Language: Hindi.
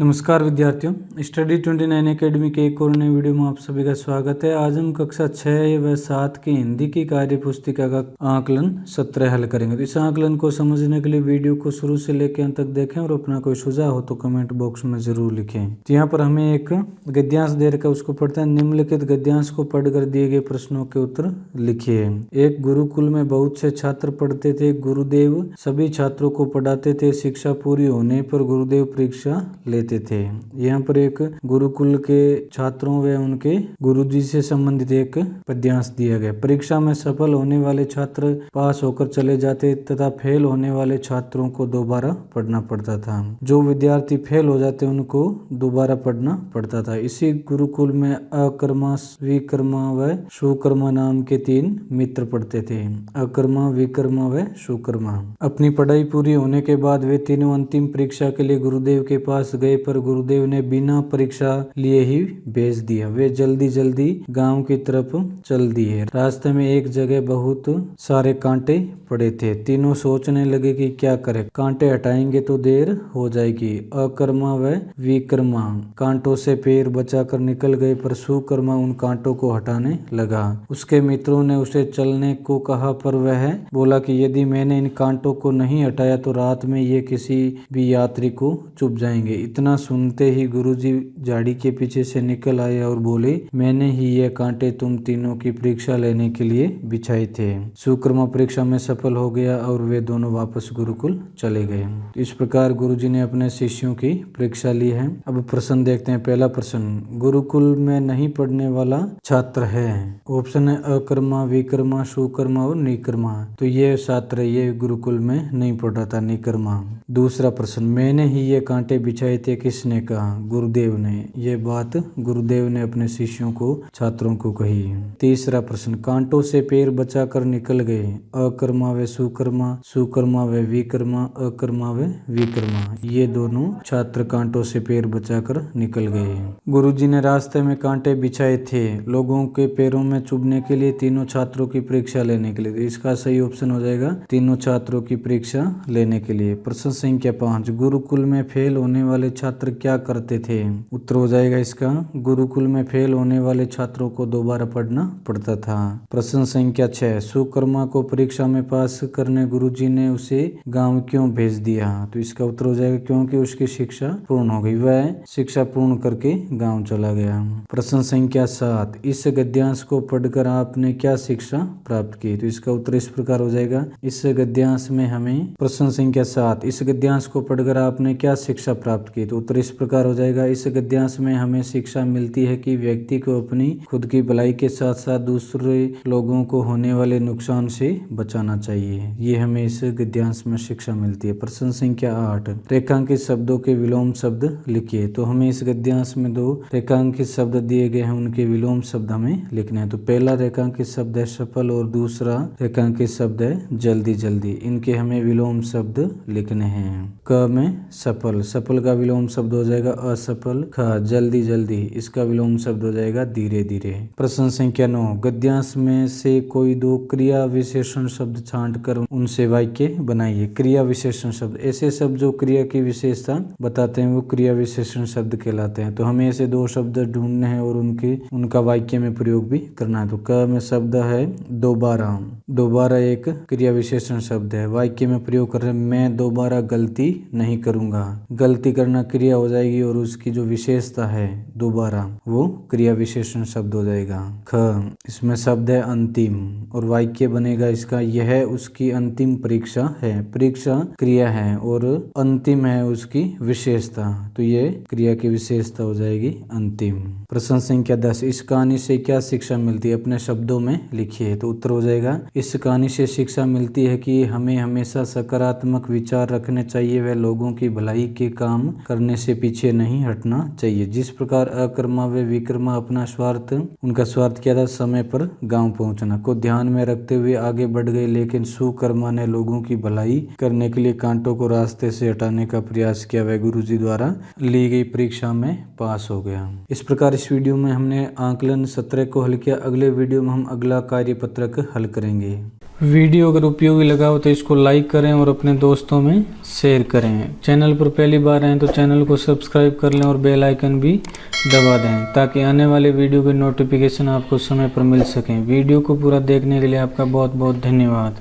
नमस्कार विद्यार्थियों, स्टडी 29 एकेडमी के एक और नए वीडियो में आप सभी का स्वागत है। आज हम कक्षा 6 व 7 की हिंदी की कार्य पुस्तिका का आकलन 17 हल करेंगे। तो इस आकलन को समझने के लिए वीडियो को शुरू से लेकर अंत तक देखें और अपना कोई सुझाव हो तो कमेंट बॉक्स में जरूर लिखें। तो यहाँ पर हमें एक गद्यांश दे रखा है, उसको पढ़ते हैं। निम्नलिखित गद्यांश को पढ़कर दिए गए प्रश्नों के उत्तर लिखिए। एक गुरुकुल में बहुत से छात्र पढ़ते थे। गुरुदेव सभी छात्रों को पढ़ाते थे। शिक्षा पूरी होने पर गुरुदेव परीक्षा लेते थे। यहाँ पर एक गुरुकुल के छात्रों व उनके गुरुजी से संबंधित एक पद्यांश दिया गया। परीक्षा में सफल होने वाले छात्र पास होकर चले जाते तथा फेल होने वाले छात्रों को दोबारा पढ़ना पड़ता था। जो विद्यार्थी फेल हो जाते उनको दोबारा पढ़ना पड़ता था। इसी गुरुकुल में अकर्मा, विकर्मा व सुकर्मा नाम के 3 मित्र पढ़ते थे। अकर्मा, विकर्मा व सुकर्मा। अपनी पढ़ाई पूरी होने के बाद वे तीनों अंतिम परीक्षा के लिए गुरुदेव के पास गए, पर गुरुदेव ने बिना परीक्षा लिए ही भेज दिया। वे जल्दी जल्दी गांव की तरफ चल दिए। रास्ते में एक जगह बहुत सारे कांटे पड़े थे। तीनों सोचने लगे कि क्या करें, कांटे हटाएंगे तो देर हो जाएगी। अकर्मा व विकर्मा कांटों से पैर बचाकर निकल गए, पर सुकर्मा उन कांटों को हटाने लगा। उसके मित्रों ने उसे चलने को कहा, पर वह बोला कि यदि मैंने इन कांटों को नहीं हटाया तो रात में ये किसी भी यात्री को चुभ जाएंगे। इतना सुनते ही गुरुजी झाड़ी के पीछे से निकल आए और बोले, मैंने ही ये कांटे तुम तीनों की परीक्षा लेने के लिए बिछाए थे। सुकर्मा परीक्षा में सफल हो गया और वे दोनों वापस गुरुकुल चले गए। इस प्रकार गुरुजी ने अपने शिष्यों की परीक्षा ली है। अब प्रश्न देखते हैं। पहला प्रश्न, गुरुकुल में नहीं पढ़ने वाला छात्र है। ऑप्शन है अकर्मा, विकर्मा, सुकर्मा और निकर्मा। तो ये छात्र ये गुरुकुल में नहीं पढ़ रहा था, निकर्मा। दूसरा प्रश्न, मैंने ही ये कांटे बिछाए थे, किसने कहा? गुरुदेव ने। ये बात गुरुदेव ने अपने शिष्यों को, छात्रों को कही। तीसरा प्रश्न, कांटों से पैर बचाकर निकल गए। अकर्मा व सुकर्मा, सुकर्मा व विकर्मा, अकर्मा व विकर्मा। ये दोनों छात्र कांटों से पैर बचाकर निकल गए। गुरुजी ने रास्ते में कांटे बिछाए थे लोगों के पैरों में चुभने के लिए, तीनों छात्रों की परीक्षा लेने के लिए। तो इसका सही ऑप्शन हो जाएगा तीनों छात्रों की परीक्षा लेने के लिए। प्रश्न संख्या 5, गुरुकुल में फेल होने वाले छात्र क्या करते थे? उत्तर हो जाएगा इसका, गुरुकुल में फेल होने वाले छात्रों को दोबारा पढ़ना पड़ता था। प्रश्न संख्या 6, सुकर्मा को परीक्षा में पास करने गुरुजी ने उसे गांव क्यों भेज दिया? तो इसका उत्तर हो जाएगा क्योंकि उसकी शिक्षा पूर्ण हो गई, वह शिक्षा पूर्ण करके गांव चला गया। प्रश्न संख्या 7, इस गद्यांश को पढ़कर आपने क्या शिक्षा प्राप्त की? तो इसका उत्तर इस प्रकार हो जाएगा, इस गद्यांश में हमें, प्रश्न संख्या 7, इस गद्यांश को पढ़कर आपने क्या शिक्षा प्राप्त की? तो उत्तर इस प्रकार हो जाएगा, इस गद्यांश में हमें शिक्षा मिलती है कि व्यक्ति को अपनी खुद की भलाई के साथ साथ दूसरे लोगों को होने वाले नुकसान से बचाना चाहिए। ये हमें इस गद्यांश में शिक्षा मिलती है। प्रश्न संख्या 8, रेखांकित शब्दों के विलोम शब्द लिखिए। तो हमें इस गद्यांश में 2 रेखांकित शब्द दिए गए हैं, उनके विलोम शब्द हमें लिखने हैं। तो पहला रेखांकित शब्द है सफल और दूसरा रेखांकित शब्द है जल्दी जल्दी। इनके हमें विलोम शब्द लिखने हैं। क में सफल, सफल का विलोम शब्द हो जाएगा असफल। ख जल्दी जल्दी, इसका विलोम शब्द हो जाएगा धीरे धीरे। प्रश्न संख्या 9, गद्यांश में से कोई 2 क्रिया विशेषण शब्द छांटकर उनसे वाक्य बनाइए। क्रिया विशेषण शब्द, ऐसे शब्द जो क्रिया की विशेषता बताते हैं वो क्रिया विशेषण शब्द कहलाते हैं। तो हमें ऐसे 2 शब्द ढूंढने हैं और उनका वाक्य में प्रयोग भी करना है। तो क में शब्द है दोबारा। दोबारा एक क्रिया विशेषण शब्द है, वाक्य में प्रयोग कर रहे हैं, मैं दोबारा गलती नहीं करूंगा। गलती करना क्रिया हो जाएगी और उसकी जो विशेषता है दोबारा, वो क्रिया विशेषण शब्द हो जाएगा। ख, इसमें शब्द है अंतिम और वाक्य बनेगा इसका, यह उसकी अंतिम परीक्षा है। परीक्षा क्रिया है और अंतिम है उसकी विशेषता, तो ये क्रिया की विशेषता हो जाएगी अंतिम। प्रश्न संख्या 10, इस कहानी से क्या शिक्षा मिलती है? अपने शब्दों में लिखिए। तो उत्तर हो जाएगा, इस कहानी से शिक्षा मिलती है कि हमें हमेशा सकारात्मक विचार रखने चाहिए, वह लोगों की भलाई के काम करने से पीछे नहीं हटना चाहिए। जिस प्रकार अकर्मा व विकर्मा अपना स्वार्थ, उनका स्वार्थ क्या था? समय पर गांव पहुंचना को ध्यान में रखते हुए आगे बढ़ गए, लेकिन सुकर्मा ने लोगों की भलाई करने के लिए कांटों को रास्ते से हटाने का प्रयास किया। वह गुरुजी द्वारा ली गई परीक्षा में पास हो गया। इस प्रकार इस वीडियो में हमने आकलन 17 को हल किया। अगले वीडियो में हम अगला कार्यपत्रक हल करेंगे। वीडियो अगर उपयोगी लगा हो तो इसको लाइक करें और अपने दोस्तों में शेयर करें। चैनल पर पहली बार आए तो चैनल को सब्सक्राइब कर लें और बेल आइकन भी दबा दें ताकि आने वाले वीडियो के नोटिफिकेशन आपको समय पर मिल सकें। वीडियो को पूरा देखने के लिए आपका बहुत बहुत धन्यवाद।